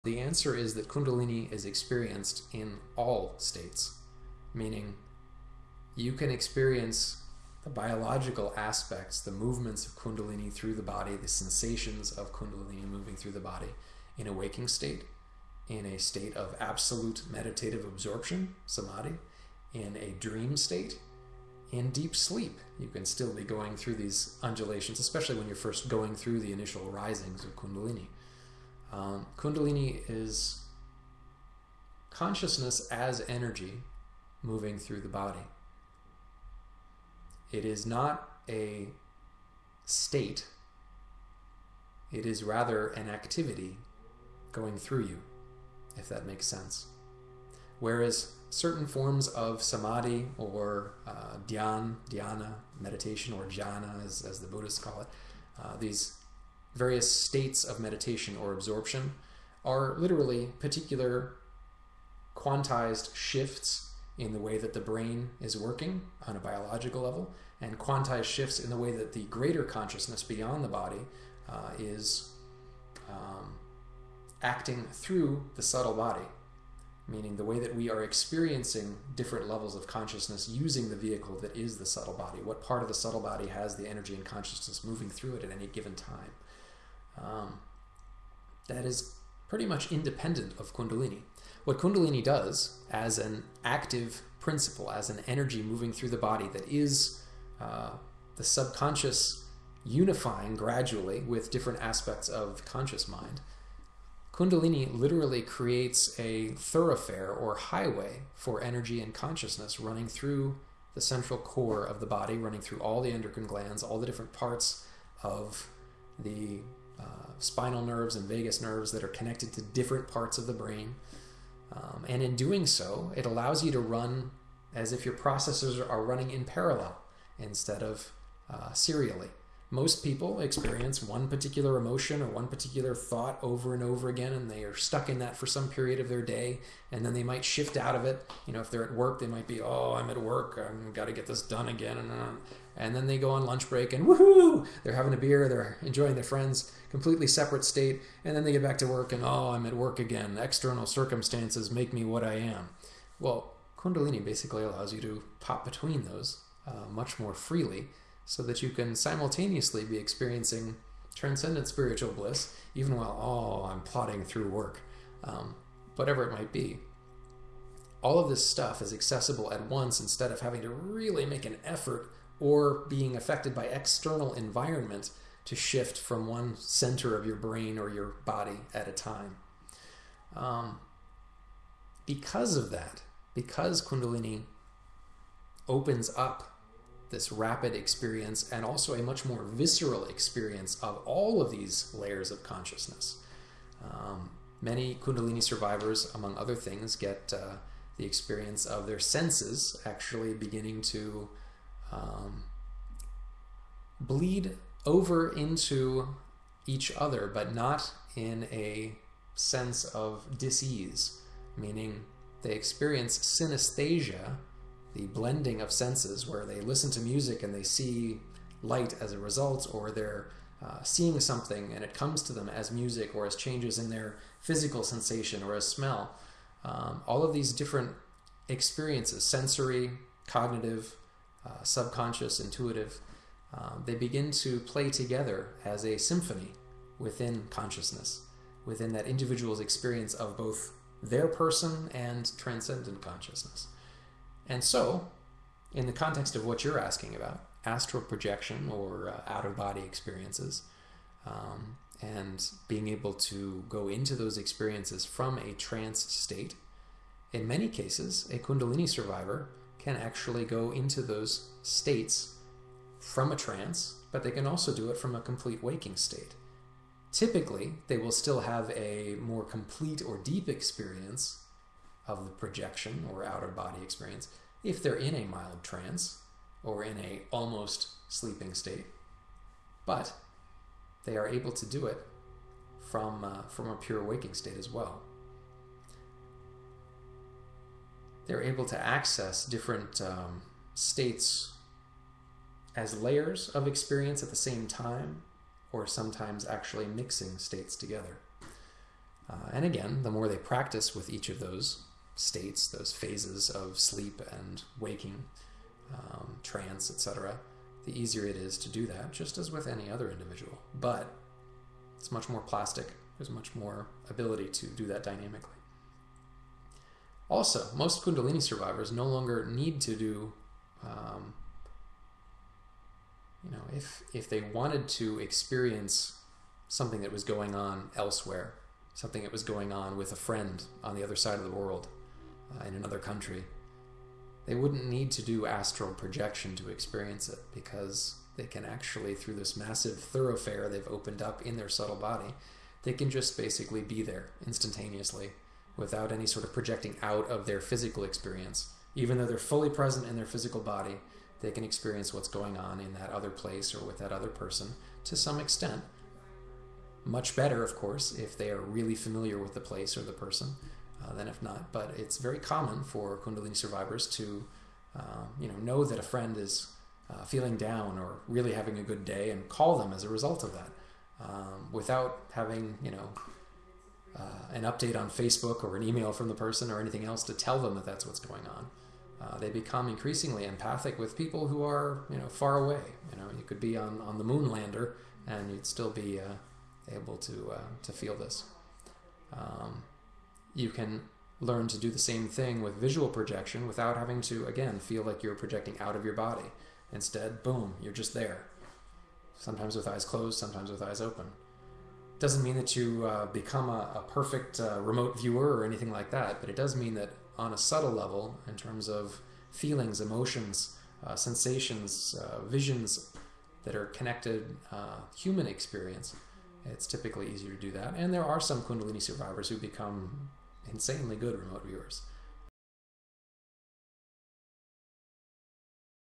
The answer is that Kundalini is experienced in all states, meaning you can experience the biological aspects, the movements of Kundalini through the body, the sensations of Kundalini moving through the body in a waking state, in a state of absolute meditative absorption, samadhi, in a dream state, in deep sleep. You can still be going through these undulations, especially when you're first going through the initial risings of Kundalini. Kundalini is consciousness as energy moving through the body. It is not a state. It is rather an activity going through you, if that makes sense. Whereas certain forms of samadhi or dhyana, meditation, or jhana, as the Buddhists call it, these various states of meditation or absorption are literally particular quantized shifts in the way that the brain is working on a biological level, and quantized shifts in the way that the greater consciousness beyond the body is acting through the subtle body, meaning the way that we are experiencing different levels of consciousness using the vehicle that is the subtle body. What part of the subtle body has the energy and consciousness moving through it at any given time? That is pretty much independent of Kundalini. What Kundalini does as an active principle, as an energy moving through the body that is the subconscious unifying gradually with different aspects of conscious mind, Kundalini literally creates a thoroughfare or highway for energy and consciousness running through the central core of the body, running through all the endocrine glands, all the different parts of the spinal nerves and vagus nerves that are connected to different parts of the brain. And in doing so, it allows you to run as if your processors are running in parallel instead of serially. Most people experience one particular emotion or one particular thought over and over again, and they are stuck in that for some period of their day, and then they might shift out of it. You know, if they're at work, they might be, oh, I'm at work, I've got to get this done again, and then they go on lunch break, and woohoo, they're having a beer, they're enjoying their friends, completely separate state, and then they get back to work, and oh, I'm at work again. External circumstances make me what I am. Well, Kundalini basically allows you to pop between those much more freely, so that you can simultaneously be experiencing transcendent spiritual bliss, even while, oh, I'm plodding through work, whatever it might be. All of this stuff is accessible at once instead of having to really make an effort or being affected by external environment to shift from one center of your brain or your body at a time. Because of that, because Kundalini opens up this rapid experience and also a much more visceral experience of all of these layers of consciousness. Many Kundalini survivors, among other things, get the experience of their senses actually beginning to bleed over into each other, but not in a sense of dis-ease, meaning they experience synesthesia, the blending of senses, where they listen to music and they see light as a result, or they're seeing something and it comes to them as music or as changes in their physical sensation or as smell. All of these different experiences, sensory, cognitive, subconscious, intuitive, they begin to play together as a symphony within consciousness, within that individual's experience of both their person and transcendent consciousness. And so, in the context of what you're asking about, astral projection or out-of-body experiences, and being able to go into those experiences from a trance state, in many cases, a Kundalini survivor can actually go into those states from a trance, but they can also do it from a complete waking state. Typically, they will still have a more complete or deep experience of the projection or out-of-body experience if they're in a mild trance or in a almost sleeping state, but they are able to do it from a pure waking state as well. They're able to access different states as layers of experience at the same time, or sometimes actually mixing states together. And again, the more they practice with each of those states, those phases of sleep and waking, trance, etc., the easier it is to do that, just as with any other individual. But it's much more plastic. There's much more ability to do that dynamically. Also, most Kundalini survivors no longer need to do, if they wanted to experience something that was going on elsewhere, something that was going on with a friend on the other side of the world, in another country, they wouldn't need to do astral projection to experience it, because they can actually, through this massive thoroughfare they've opened up in their subtle body, they can just basically be there instantaneously without any sort of projecting out of their physical experience. Even though they're fully present in their physical body, they can experience what's going on in that other place or with that other person to some extent. Much better, of course, if they are really familiar with the place or the person than if not. But it's very common for Kundalini survivors to know that a friend is feeling down or really having a good day and call them as a result of that, without having an update on Facebook or an email from the person or anything else to tell them that that's what's going on. They become increasingly empathic with people who are far away. You could be on the moon lander and you'd still be able to feel this. You can learn to do the same thing with visual projection without having to, again, feel like you're projecting out of your body. Instead, boom, you're just there. Sometimes with eyes closed, sometimes with eyes open. Doesn't mean that you become a perfect remote viewer or anything like that, but it does mean that on a subtle level, in terms of feelings, emotions, sensations, visions that are connected, human experience, it's typically easier to do that. And there are some Kundalini survivors who become insanely good remote viewers.